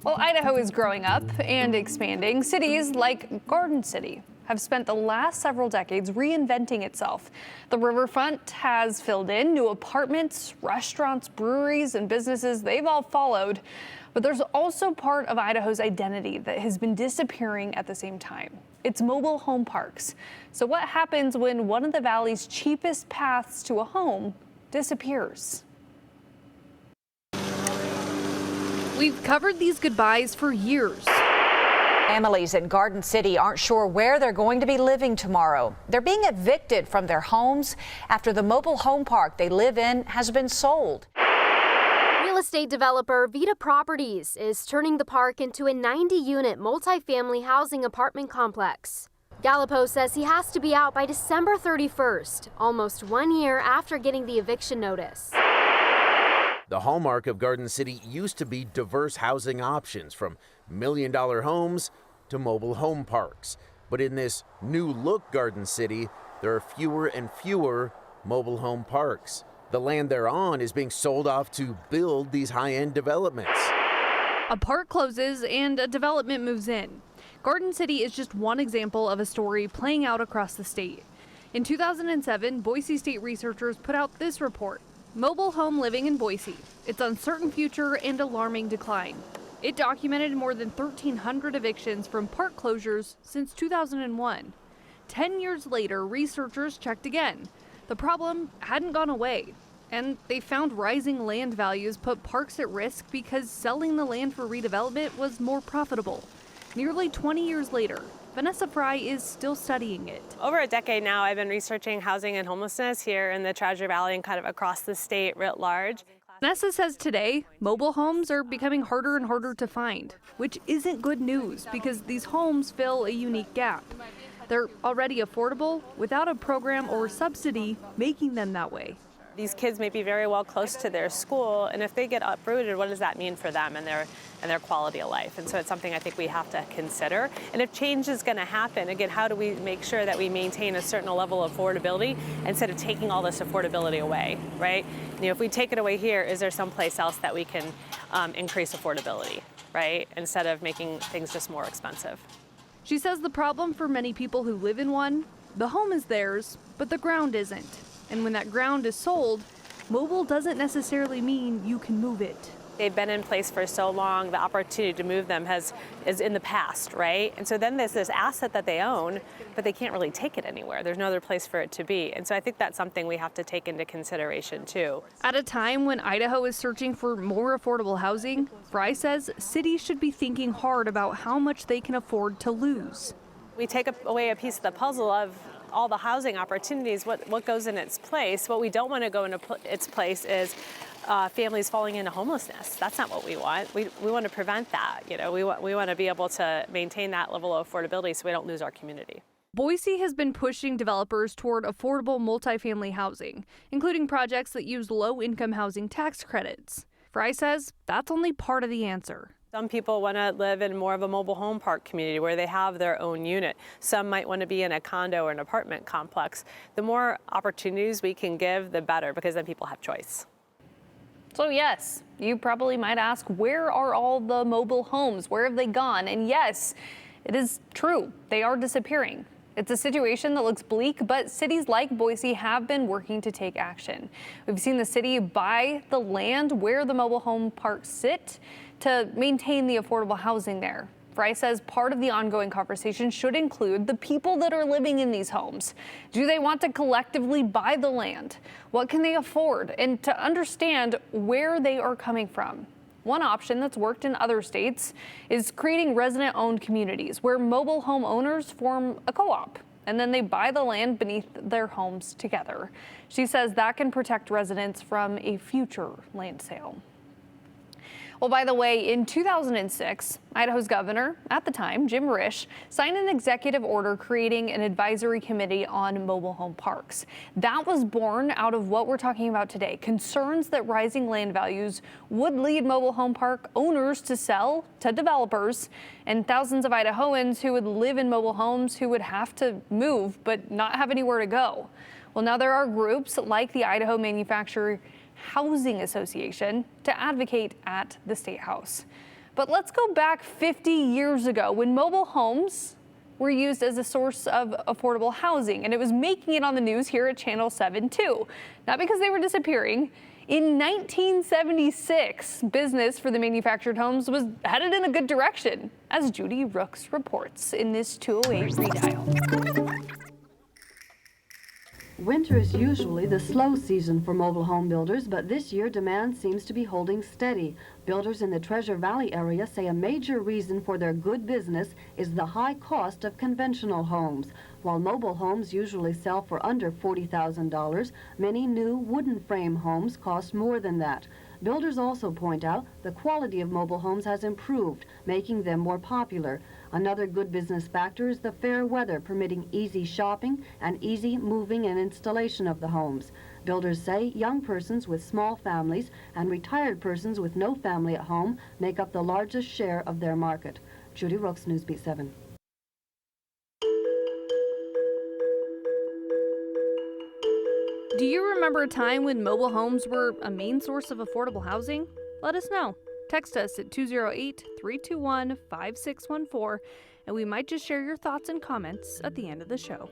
Well, Idaho is growing up and expanding. Cities like Garden City have spent the last several decades reinventing itself. The riverfront has filled in new apartments, restaurants, breweries, and businesses. They've all followed. But there's also part of Idaho's identity that has been disappearing at the same time. It's mobile home parks. So what happens when one of the valley's cheapest paths to a home disappears? We've covered these goodbyes for years. Families in Garden City aren't sure where they're going to be living tomorrow. They're being evicted from their homes after the mobile home park they live in has been sold. Real estate developer Vita Properties is turning the park into a 90-unit multifamily housing apartment complex. Gallipo says he has to be out by December 31st, almost 1 year after getting the eviction notice. The hallmark of Garden City used to be diverse housing options, from million-dollar homes to mobile home parks. But in this new look Garden City, there are fewer and fewer mobile home parks. The land they're on is being sold off to build these high-end developments. A park closes and a development moves in. Garden City is just one example of a story playing out across the state. In 2007, Boise State researchers put out this report, Mobile Home Living in Boise, Its Uncertain Future and Alarming Decline. It documented more than 1,300 evictions from park closures since 2001. 10 years later, researchers checked again. The problem hadn't gone away, and they found rising land values put parks at risk because selling the land for redevelopment was more profitable. Nearly 20 years later, Vanessa Fry is still studying it. Over a decade now, I've been researching housing and homelessness here in the Treasure Valley and kind of across the state writ large. Vanessa says today, mobile homes are becoming harder and harder to find, which isn't good news because these homes fill a unique gap. They're already affordable without a program or subsidy making them that way. These kids may be very well close to their school, and if they get uprooted, what does that mean for them and their quality of life? And so it's something I think we have to consider. And if change is going to happen, again, how do we make sure that we maintain a certain level of affordability instead of taking all this affordability away, right? You know, if we take it away here, is there someplace else that we can increase affordability, right? Instead of making things just more expensive. She says the problem for many people who live in one, the home is theirs, but the ground isn't. And when that ground is sold, mobile doesn't necessarily mean you can move it. They've been in place for so long, the opportunity to move them is in the past, right? And so then there's this asset that they own, but they can't really take it anywhere. There's no other place for it to be. And so I think that's something we have to take into consideration too. At a time when Idaho is searching for more affordable housing, Fry says cities should be thinking hard about how much they can afford to lose. We take away a piece of the puzzle of all the housing opportunities, what goes in its place. What we don't want to go into its place is families falling into homelessness. That's not what we want. We want to prevent that. You know, we want to be able to maintain that level of affordability so we don't lose our community. Boise has been pushing developers toward affordable multifamily housing, including projects that use low-income housing tax credits. Fry says that's only part of the answer. Some people want to live in more of a mobile home park community where they have their own unit. Some might want to be in a condo or an apartment complex. The more opportunities we can give, the better, because then people have choice. So yes, you probably might ask, where are all the mobile homes? Where have they gone? And yes, it is true, they are disappearing. It's a situation that looks bleak, but cities like Boise have been working to take action. We've seen the city buy the land where the mobile home parks sit to maintain the affordable housing there. Fry says part of the ongoing conversation should include the people that are living in these homes. Do they want to collectively buy the land? What can they afford? And to understand where they are coming from. One option that's worked in other states is creating resident-owned communities where mobile home owners form a co-op and then they buy the land beneath their homes together. She says that can protect residents from a future land sale. Well, by the way, in 2006, Idaho's governor at the time, Jim Risch, signed an executive order creating an advisory committee on mobile home parks. That was born out of what we're talking about today, concerns that rising land values would lead mobile home park owners to sell to developers, and thousands of Idahoans who would live in mobile homes who would have to move but not have anywhere to go. Well, now there are groups like the Idaho Manufacturer Housing Association to advocate at the State House. But let's go back 50 years ago when mobile homes were used as a source of affordable housing, and it was making it on the news here at Channel 7 too. Not because they were disappearing. In 1976, business for the manufactured homes was headed in a good direction, as Judy Rooks reports in this 208 redial. Winter is usually the slow season for mobile home builders, but this year demand seems to be holding steady. Builders in the Treasure Valley area say a major reason for their good business is the high cost of conventional homes. While mobile homes usually sell for under $40,000, many new wooden frame homes cost more than that. Builders also point out the quality of mobile homes has improved, making them more popular. Another good business factor is the fair weather, permitting easy shopping and easy moving and installation of the homes. Builders say young persons with small families and retired persons with no family at home make up the largest share of their market. Judy Rooks, Newsbeat 7. Do you remember a time when mobile homes were a main source of affordable housing? Let us know. Text us at 208-321-5614, and we might just share your thoughts and comments at the end of the show.